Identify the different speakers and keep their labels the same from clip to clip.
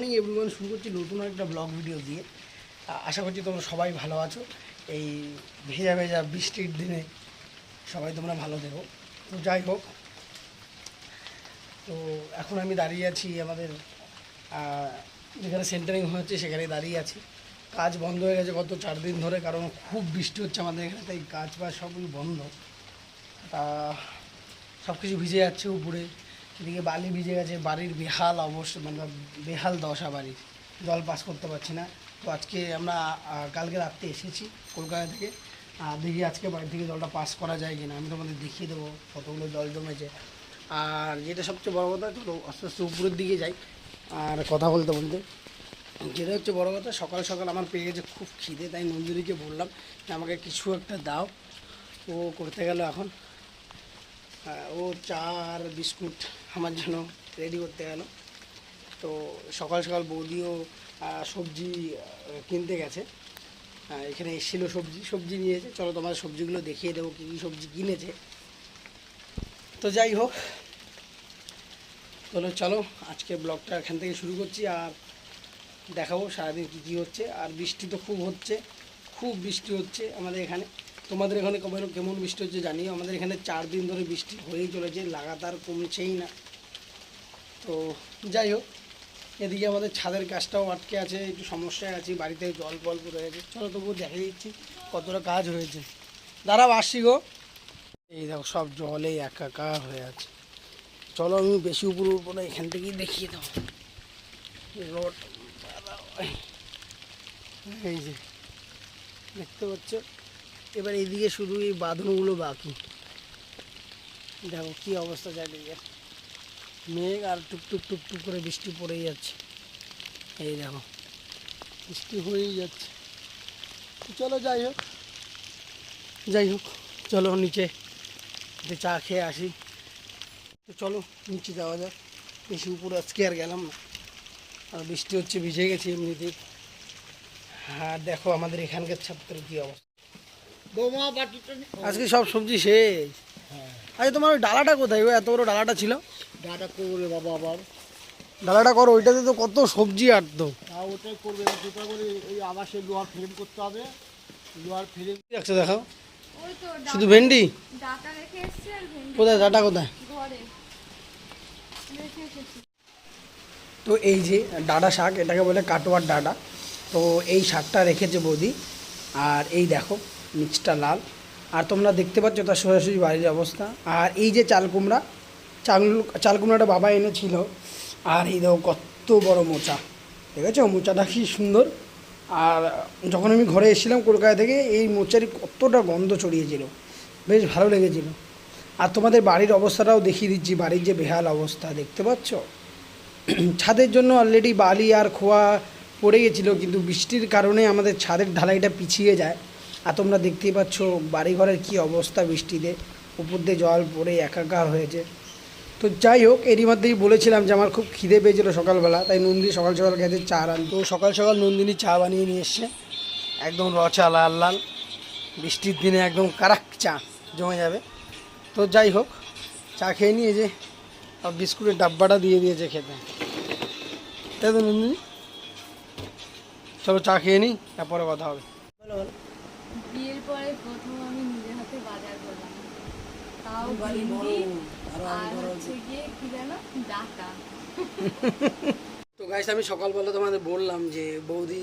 Speaker 1: Morning everyone, শুরু করছি নতুন একটা ব্লগ ভিডিও দিয়ে। আশা করছি তোমরা সবাই ভালো আছো। এই ভেজা ভেজা বৃষ্টির দিনে সবাই তোমরা ভালো থেকো। তো যাই হোক, তো এখন আমি দাঁড়িয়ে আছি আমাদের যেখানে সেন্টারিং হচ্ছে সেখানে দাঁড়িয়ে আছি। কাজ বন্ধ হয়ে গেছে গত 4 দিন ধরে, কারণ খুব বৃষ্টি হচ্ছে আমাদের এখানে, তাই কাজ বাজ সবই বন্ধ। তা সব কিছু ভিজে যাচ্ছে উপরে, এদিকে বালি ভিজে গেছে, বাড়ির বেহাল অবস্থা, মানে বেহাল দশা বাড়ির, জল পাস করতে পারছি না। তো আজকে আমরা কালকে রাত্রে এসেছি কলকাতা থেকে, দেখি আজকে বাড়ি থেকে জলটা পাস করা যায় কিনা। আমি তোমাদের দেখিয়ে দেবো কতগুলো জল জমেছে। আর যেটা সবচেয়ে বড় কথা, চলো আস্তে আস্তে উপরের দিকে যাই আর কথা বলতে বলতে, যেটা হচ্ছে বড় কথা, সকাল সকাল আমার পেয়ে গেছে খুব খিদে, তাই নন্দিনীকে বললাম যে আমাকে কিছু একটা দাও। ও করতে গেল এখন, ও চা আর বিস্কুট আমার জন্য রেডি করতে গেল। তো সকাল সকাল বৌদিও সবজি কিনতে গেছে, এখানে এসেছিলো সবজি নিয়েছে। চলো তোমার সবজিগুলো দেখিয়ে দেবো কী কী সবজি কিনেছে। তো যাই হোক, চলো আজকে ব্লগটা এখান থেকে শুরু করছি আর দেখাবো সারাদিন কী কী হচ্ছে। আর বৃষ্টি তো খুব বৃষ্টি হচ্ছে আমাদের এখানে। তোমাদের এখানে কেমন বৃষ্টি হচ্ছে জানিও। আমাদের এখানে 4 দিন ধরে বৃষ্টি হয়েই চলেছে, লাগাতার কমছেই না। তো যাই হোক, এদিকে আমাদের ছাদের কাজটাও আটকে আছে, একটু সমস্যায় আছি, বাড়িতে জল ফল পড়ে গেছে। চলো তবুও দেখে দিচ্ছি কতটা কাজ হয়েছে। দাঁড়াও আসছি গো। এই দেখো সব জলে একাকার হয়ে আছে। চলো আমি বেশি উপরে এখান থেকেই দেখিয়ে দেবো রোড। এই যে দেখতে পাচ্ছ, এবার এইদিকে শুধু এই বাঁধনগুলো বাকি। দেখো কী অবস্থা চারিদিকে, মেঘ আর টুকটুক টুকটুক করে বৃষ্টি পড়েই যাচ্ছে। এই দেখো বৃষ্টি হয়েই যাচ্ছে। চলো যাই হোক চলো নিচে চা খেয়ে আসি। তো চলো নিচে যাওয়া যাক, বেশি উপরে আজকে আর গেলাম না, আর বৃষ্টি হচ্ছে, ভিজে গেছি এমনিতেই। হ্যাঁ দেখো আমাদের এখানকার ছাত্রের কী অবস্থা। আজকে সব সবজি শেষ। আচ্ছা তোমার ওই ডালাটা কোথায়? ওই এত বড় ডালাটা ছিল,
Speaker 2: ডাটা করবে বাবা, আবার
Speaker 1: ডালাটা করো, ওইটাতে তো কত সবজি আটতো।
Speaker 2: ওটাই করবে, দুটো করে এই আবার সেই লোহার ফ্রেম করতে হবে, লোহার ফ্রেম।
Speaker 1: দেখছো দেখাও, শুধু ভেন্ডি। কোথায় ডাটা কোথায়? তো এই যে ডাঁটা শাক, এটাকে বলে কাটোয়ার ডাঁটা। তো এই শাকটা রেখেছে বৌদি। আর এই দেখো নিচটা লাল, আর তোমরা দেখতে পাচ্ছ তার সোজাসুজি বাড়ির অবস্থা। আর এই যে চাল কুমড়াটা বাবা এনেছিল। আর এই দেখো কত বড় মোচা, দেখেছো মোচাটা কি সুন্দর। আর যখন আমি ঘরে এসেছিলাম কলকাতা থেকে, এই মোচারই কতটা গন্ধ ছড়িয়েছিল, বেশ ভালো লেগেছিল। আর তোমাদের বাড়ির অবস্থাটাও দেখিয়ে দিচ্ছি, বাড়ির যে বেহাল অবস্থা দেখতে পাচ্ছ। ছাদের জন্য অলরেডি বালি আর খোয়া পড়ে গেছিলো, কিন্তু বৃষ্টির কারণে আমাদের ছাদের ঢালাইটা পিছিয়ে যায়। আর তোমরা দেখতেই পাচ্ছ বাড়িঘরের কী অবস্থা, বৃষ্টিতে উপর দিয়ে জল পড়ে একাকার হয়েছে। তো যাই হোক, এরই মধ্যেই বলেছিলাম যে আমার খুব খিদে পেয়েছিলো সকালবেলা, তাই নন্দিনী সকাল সকাল গেছে চা রান। তো সকাল সকাল নন্দিনী চা বানিয়ে নিয়ে এসছে, একদম রচা লাল লাল, বৃষ্টির দিনে একদম কারাক চা জমে যাবে। তো যাই হোক, চা খেয়ে নিয়ে যে আর বিস্কুটের ডাব্বাটা দিয়ে দিয়েছে খেতে, তাই তো নন্দিনী? চলো চা খেয়ে নিই, তারপরে কথা হবে। বলো বলো।
Speaker 3: বিয়ের পরে প্রথম আমি নিজের হাতে বাজার করলাম, তাও ভেন্ডি আর হচ্ছে গিয়ে কি জানো, ডাটা।
Speaker 1: তো গাইস, আমি সকালবেলা তোমাদের বললাম যে বৌদি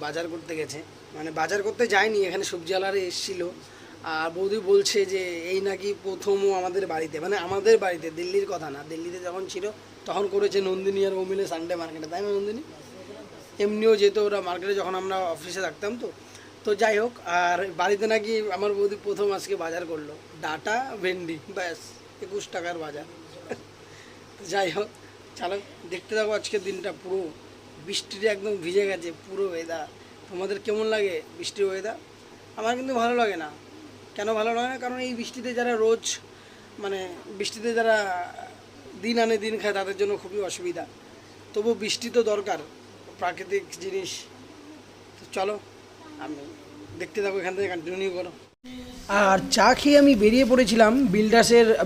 Speaker 1: বাজার করতে গেছে, মানে বাজার করতে যায়নি, এখানে সবজিওয়ালারা এসেছিলো। আর বৌদি বলছে যে এই নাকি প্রথমও আমাদের বাড়িতে, মানে আমাদের বাড়িতে, দিল্লির কথা না, দিল্লিতে যখন ছিল তখন করেছে নন্দিনী আর ও মিলে সানডে মার্কেটে, তাই না নন্দিনী? এমনিও যেত ওরা মার্কেটে যখন আমরা অফিসে থাকতাম। তো যাই হোক, আর বাড়িতে নাকি আমার বৌদি প্রথম আজকে বাজার করলো, ডাটা ভেন্ডি, ব্যাস 21 টাকার বাজার। যাই হোক চলো দেখতে থাকো আজকের দিনটা, পুরো বৃষ্টিতে একদম ভিজে গেছে পুরো ওয়েদার। তোমাদের কেমন লাগে বৃষ্টির ওয়েদার? আমার কিন্তু ভালো লাগে না। কেন ভালো লাগে না? কারণ এই বৃষ্টিতে যারা রোজ, মানে বৃষ্টিতে যারা দিন আনে দিন খায়, তাদের জন্য খুবই অসুবিধা। তবু বৃষ্টি তো দরকার, প্রাকৃতিক জিনিস। তো চলো আমি দেখতে থাকো, এখান থেকে কন্টিনিউ করো। আর চা খেয়ে আমি বেরিয়ে পড়েছিলাম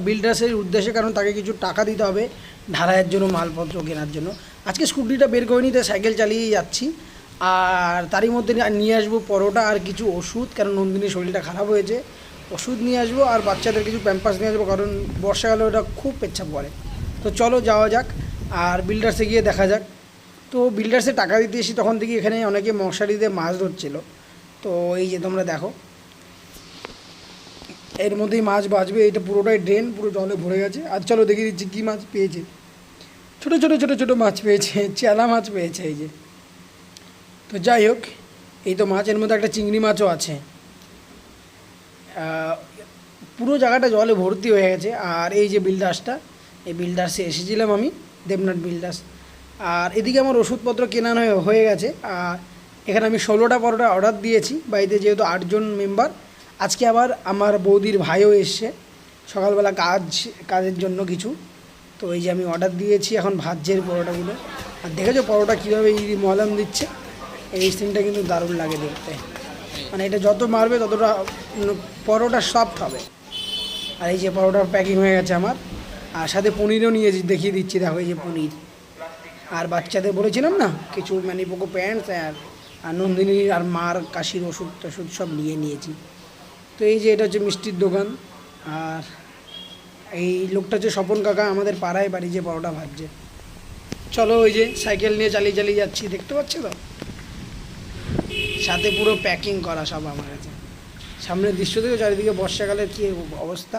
Speaker 1: বিল্ডার্সের উদ্দেশ্যে, কারণ তাকে কিছু টাকা দিতে হবে ঢালাইয়ের জন্য, মালপত্র কেনার জন্য। আজকে স্কুটিটা বের করে নিতে সাইকেল চালিয়েই যাচ্ছি। আর তারই মধ্যে নিয়ে আসবো পরোটা আর কিছু ওষুধ, কারণ নন্দিনীর শরীরটা খারাপ হয়েছে। ওষুধ নিয়ে আসবো আর বাচ্চাদের কিছু প্যাম্পাস নিয়ে আসবো, কারণ বর্ষাকালে ওটা খুব পেচ্ছাপ পড়ে। তো চলো যাওয়া যাক আর বিল্ডার্সে গিয়ে দেখা যাক। তো বিল্ডার্সে টাকা দিতে এসেছি তখন থেকে এখানে অনেকে মশারি দিয়ে মাছ ধরছিল। তো এই যে তোমরা দেখো, এর মধ্যেই মাছ বাঁচবে। এটা পুরোটাই ড্রেন, পুরো জলে ভরে গেছে। আর চলো দেখিয়ে দিচ্ছি কী মাছ পেয়েছে। ছোটো ছোটো ছোটো ছোটো মাছ পেয়েছে, চেলা মাছ পেয়েছে এই যে। তো যাই হোক, এই তো মাছ, এর মধ্যে একটা চিংড়ি মাছও আছে। পুরো জায়গাটা জলে ভর্তি হয়ে গেছে। আর এই যে বিল্ডার্সটা, এই বিল্ডার্সে এসেছিলাম আমি, দেবনাথ বিল্ডার্স। আর এদিকে আমার ওষুধপত্র কেনা হয়ে গেছে। আর এখানে আমি 16টা পরোটা অর্ডার দিয়েছি বাড়িতে, যেহেতু 8 জন মেম্বার। আজকে আবার আমার বৌদির ভাইও এসছে সকালবেলা কাজের জন্য কিছু। তো এই যে আমি অর্ডার দিয়েছি, এখন ভাজছে পরোটাগুলো। আর দেখেছো পরোটা কীভাবে মলম দিচ্ছে, এই সিনটা কিন্তু দারুণ লাগে দেখতে। মানে এটা যত মারবে ততটা পরোটা সফট হবে। আর এই যে পরোটার প্যাকিং হয়ে গেছে আমার, আর সাথে পনিরও নিয়েছি, দেখিয়ে দিচ্ছি দেখো এই যে পনির। আর বাচ্চাদের বলেছিলাম না কিছু ম্যানিপোকো প্যান্টস আর নন্দিনীর আর মার কাশির ওষুধ টষুধ সব নিয়েছি। তো এই যে এটা হচ্ছে মিষ্টির দোকান। আর এই লোকটা হচ্ছে স্বপন কাকা, আমাদের পাড়ায় বাড়ি, যে পরোটা ভাজছে। চলো ওই যে সাইকেল নিয়ে চালিয়ে চালিয়ে যাচ্ছি, দেখতে পাচ্ছি তো, সাথে পুরো প্যাকিং করা সব আমার কাছে। সামনের দৃশ্য থেকে চারিদিকে বর্ষাকালের কী অবস্থা।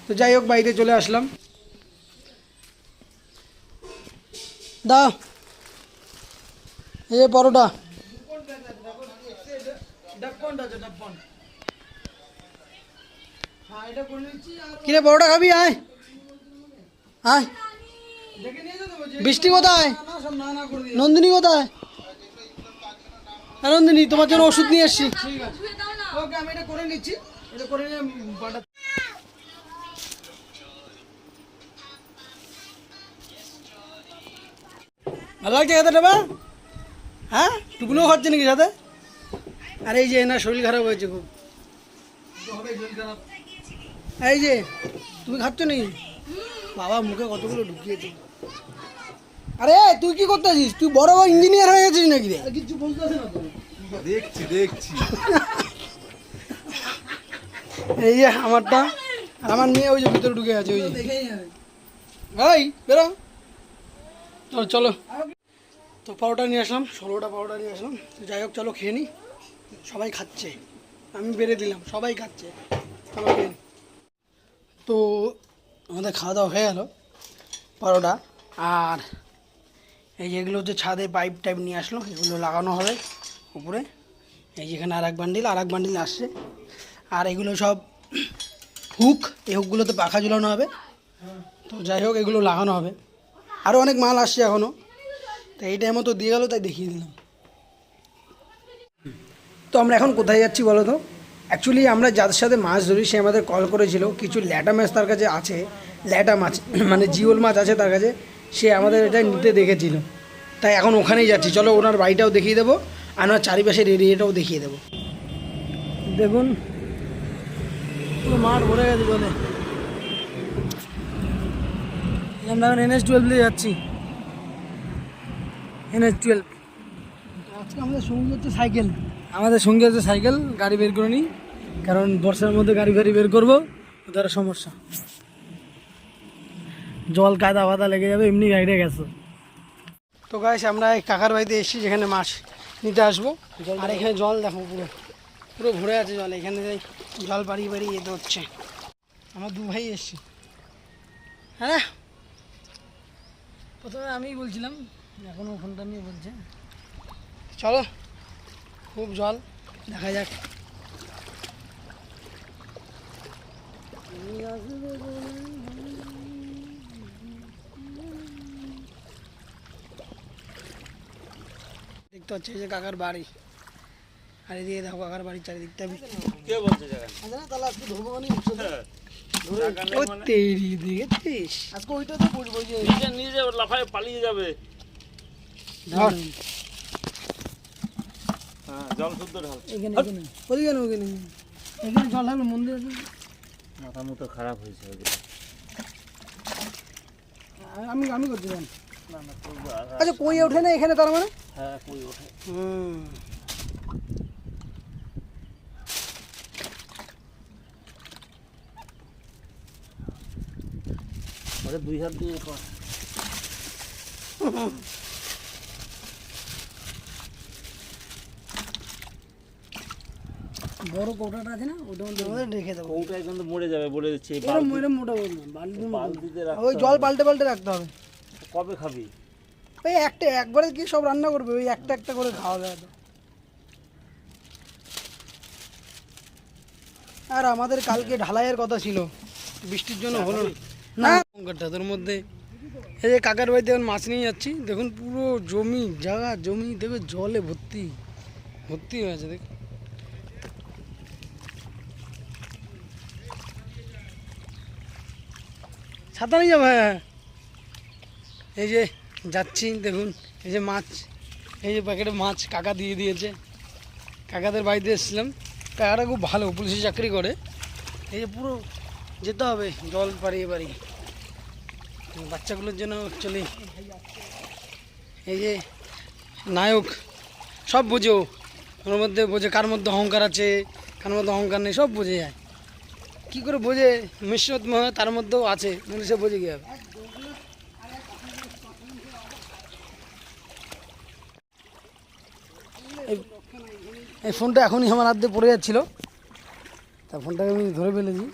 Speaker 1: তো যাই হোক, বাড়িতে চলে আসলাম। দাও এই যে পরোটা। কিরে পরোটা খাবি? আয় আয়। বৃষ্টি কোথায়? নন্দিনী কোথায়? নন্দিনী, তোমার জন্য ওষুধ নিয়ে এসছি। ওকে, আমি এটা করে নিচ্ছি, এটা করে নিয়ে ভালো লাগছে খেতে দেবা? হ্যাঁ, টুকুনও খাচ্ছে নাকি সাথে? আর এই যে না, শরীর খারাপ হয়েছে খুব। এই যে তুমি খাচ্ছ নাকি? বাবা মুখে কতগুলো ঢুকিয়েছে। আরে তুই কি করতে আছিস? তুই বড় ইঞ্জিনিয়ার হয়ে গেছিস নাকি রে? কিছু বলতে আছে না তো? দেখছি এই যে আমারটা, আর আমার মেয়ে ওই যে ভিতরে ঢুকে আছে, ওই যে এই বেরো। চলো তো পরোটা নিয়ে আসলাম, 16টা পরোটা নিয়ে আসলাম। তো যাই হোক, চলো খেয়ে নিই। সবাই খাচ্ছে, আমি বেড়ে দিলাম, সবাই খাচ্ছে, চলো খেয়ে নিই। তো আমাদের খাওয়া দাওয়া হয়ে গেল, পরোটা। আর এই যেগুলো হচ্ছে ছাদে পাইপ টাইপ নিয়ে আসলো, এগুলো লাগানো হবে উপরে। এই যেখানে আর এক বান্ডিল আসছে। আর এগুলো সব হুক, এই হুকগুলোতে পাখা ঝুলানো হবে। তো যাই হোক, এগুলো লাগানো হবে। আরও অনেক মাল আসছে এখনও। তো এই টাইমও তো দিয়ে গেল, তাই দেখিয়ে দিলাম। তো আমরা এখন কোথায় যাচ্ছি বলো তো? অ্যাকচুয়ালি আমরা যাদের সাথে মাছ ধরি সে আমাদের কল করেছিল, কিছু ল্যাটা মাছ তার কাছে আছে, ল্যাটা মাছ মানে জিওল মাছ আছে তার কাছে, সে আমাদের এটা নিতে দেখেছিল। তাই এখন ওখানেই যাচ্ছি। চলো ওনার বাড়িটাও দেখিয়ে দেবো, আর ওনার চারিপাশের এরিয়াটাও দেখিয়ে দেবো। দেখুন পুরো মাঠ ভরে গেছে জলে। আমরা এখন NH-12 দিয়ে যাচ্ছি, NH-12। আজকে আমাদের সঙ্গে হচ্ছে সাইকেল, গাড়ি বের করে নিই, কারণ বর্ষার মধ্যে গাড়ি বের করবো, ওদের সমস্যা, জল কাদা বাদা লেগে যাবে, এমনি গাড়িটা গেছে। তো গাইস, আমরা এই কাকার বাড়িতে এসেছি যেখানে মাছ নিতে আসবো। আর এখানে জল দেখো, পুরো ভরে আছে জল। এখানে জল বাড়িয়ে যেতে হচ্ছে। আমার 2 ভাই এসছে। হ্যাঁ, প্রথমে আমিই বলছিলাম, এখনও ফোনটা নিয়ে বলছে। চলো, খুব জল, দেখা যাক। দেখতে হচ্ছে এই যে কাকার বাড়ি, আর এদিকে দেখো কাকার বাড়ির চারিদিকটা। তাহলে আজকে ধরবো আজকে ওইটা তো বুঝবো যে
Speaker 4: নিজে লাফায় পালিয়ে যাবে।
Speaker 1: জল শুদ্ধ ঢাল, ওদিকে এখানে জল লাগলো মন্দির আছে।
Speaker 4: মাথা মতো খারাপ হয়েছে ওদের।
Speaker 1: আমি করতে পারি।
Speaker 4: না না করবো
Speaker 1: আচ্ছা কই ওঠে না এখানে তার মানে?
Speaker 4: হ্যাঁ কই ওঠে। ওটা 2 হাত দিয়ে কর।
Speaker 1: বড় কৌটাটা আছে না ওটা আমাদের রেখে দেবো।
Speaker 4: ওটাই কিন্তু মরে যাবে বলে দিচ্ছি।
Speaker 1: এরম মোটা বল না বালতির মতো।
Speaker 4: বালতিতে
Speaker 1: ওই
Speaker 4: রাখতে
Speaker 1: জল
Speaker 4: হবে।
Speaker 1: পাল্টে রাখতে হবে।
Speaker 4: কবে খাবি?
Speaker 1: ওই একবারে কি সব রান্না করবে, ওই একটা করে খাওয়া যায় তো। আর আমাদের কালকে ঢালাইয়ের কথা ছিল, বৃষ্টির জন্য হলো না। লঙ্কাটা তোর মধ্যে এই যে কাকার বাড়িতে এখন মাছ নিয়ে যাচ্ছি, দেখুন পুরো জমি দেখো জলে ভর্তি হয়ে আছে। দেখ ছাতা নিয়ে যাবো। হ্যাঁ এই যে যাচ্ছি, দেখুন এই যে মাছ, এই যে প্যাকেটে মাছ কাকা দিয়ে দিয়েছে। কাকাদের বাড়িতে এসেছিলাম, কাকাটা খুব ভালো, পুলিশে চাকরি করে। এই যে পুরো যেতে হবে জল পাড়িয়ে বাচ্চাগুলোর জন্য অ্যাকচুয়ালি এই যে নায়ক সব বোঝে, ওর মধ্যে বোঝে কার মধ্যে অহংকার আছে, কার মধ্যে অহংকার নেই, সব বোঝে যায়। কী করে বোঝে? মিশ্রত মনে তার মধ্যেও আছে, মানে সে বোঝে কী হবে। এই ফোনটা এখনই আমার হাত দিয়ে পড়ে যাচ্ছিলো, তা ফোনটাকে আমি ধরে ফেলেছি।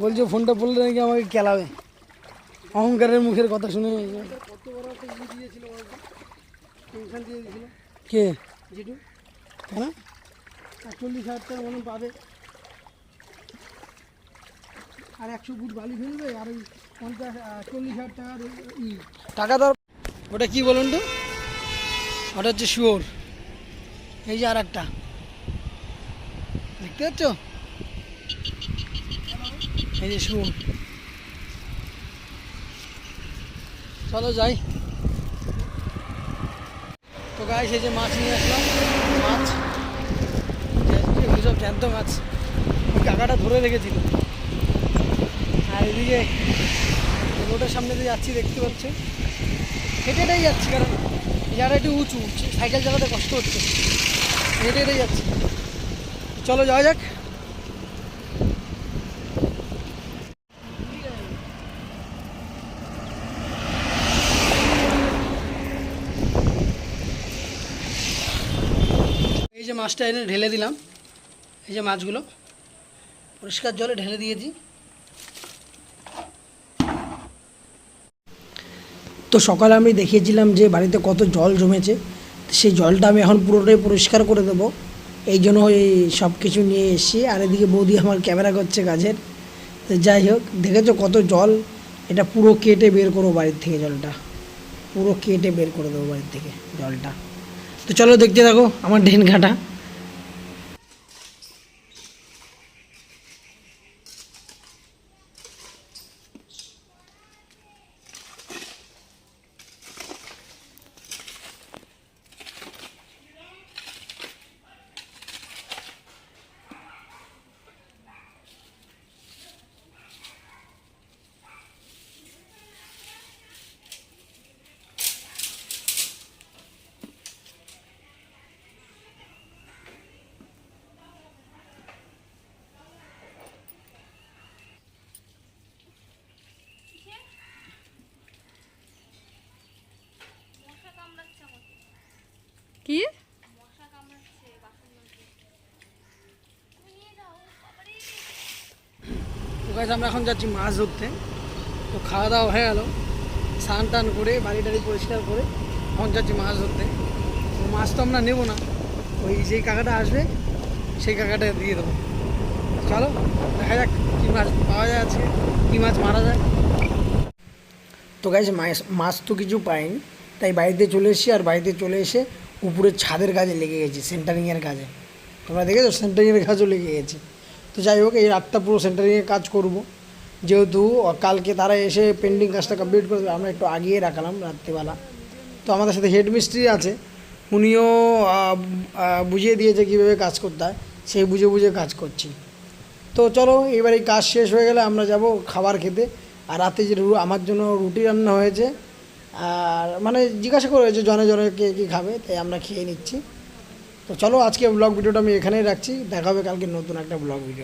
Speaker 1: বলছে ফোনটা পড়লে নাকি আমাকে কেলাবে, অহংকারের মুখের কথা শুনে। কে জিটু? কেন 40,000 টাকা মনে পাবে, আর 100 ফুট বালি ফেলবে, আর ওই 40,000 টাকার টাকা দর। ওটা কি বলুন তো? ওটা হচ্ছে শুয়োর। এই যে আর একটা দেখতে পাচ্ছ, এই যে শুয়োর। চলো যাই। তো গাইস এই যে মাছ নিয়ে আসলাম, মাছ এগুলো সব জ্যান্ত মাছ, ওই কাকাটা ধরে রেখেছিল। আর এদিকে রোডের সামনে দিয়ে যাচ্ছি, দেখতে পাচ্ছ, হেঁটেই যাচ্ছি, কারণ যারা একটু উঁচু সাইকেল চালাতে কষ্ট হচ্ছে, হেঁটেই যাচ্ছি। চলো যাওয়া যাক। এই যে মাছটা এনে ঢেলে দিলাম, এই যে মাছগুলো পরিষ্কার জলে ঢেলে দিয়েছি। তো সকালে আমি দেখিয়েছিলাম যে বাড়িতে কত জল জমেছে, সেই জলটা আমি এখন পুরোটাই পরিষ্কার করে দেবো, এই জন্য এই সব কিছু নিয়ে এসেছি। আর এদিকে বৌদি আমার ক্যামেরা করছে কাজের। তো যাই হোক, দেখেছো কত জল, এটা পুরো কেটে বের করবো বাড়ির থেকে, জলটা পুরো কেটে বের করে দেবো বাড়ির থেকে জলটা। তো চলো দেখতে থাকো আমার ড্রেন ঘাটা।
Speaker 3: কি
Speaker 1: তো গাইস আমরা এখন যাচ্ছি মাছ ধরতে। তো খাওয়া দাওয়া হয়ে গেল, স্নান টান করে বাড়ি টাড়ি পরিষ্কার করে এখন যাচ্ছি মাছ ধরতে। তো মাছ তো আমরা নেবো না, ওই যেই কাকাটা আসবে সেই কাকাটা দিয়ে দেবো। চলো দেখা যাক কী মাছ পাওয়া যায় আজকে, কী মাছ মারা যায়। তো গাইস মাছ তো কিছু পাইনি, তাই বাড়িতে চলে এসেছি। আর বাড়িতে চলে এসে উপরের ছাদের কাজে লেগে গেছি, সেন্টারিংয়ের কাজে। তোমরা দেখেছো সেন্টারিংয়ের কাজও লেগে গেছে। তো যাই হোক, এই রাতটা পুরো সেন্টারিংয়ের কাজ করব, যেহেতু কালকে তারা এসে পেন্ডিং কাজটা কমপ্লিট করে দেবে। আমরা একটু আগিয়ে রাখলাম রাত্রিবেলা। তো আমাদের সাথে হেড মিস্ত্রি আছে, উনিও বুঝিয়ে দিয়েছে কীভাবে কাজ করতে হয়, সেই বুঝে বুঝে কাজ করছি। তো চলো এবার এই কাজ শেষ হয়ে গেলে আমরা যাব খাবার খেতে। আর রাতে যে আমার জন্য রুটি রান্না হয়েছে, আর মানে জিজ্ঞাসা করে হয়েছে জনে জনে কে কী খাবে, তাই আমরা খেয়ে নিচ্ছি। তো চলো আজকে ব্লগ ভিডিওটা আমি এখানেই রাখছি, দেখা হবে কালকে নতুন একটা ব্লগ ভিডিও।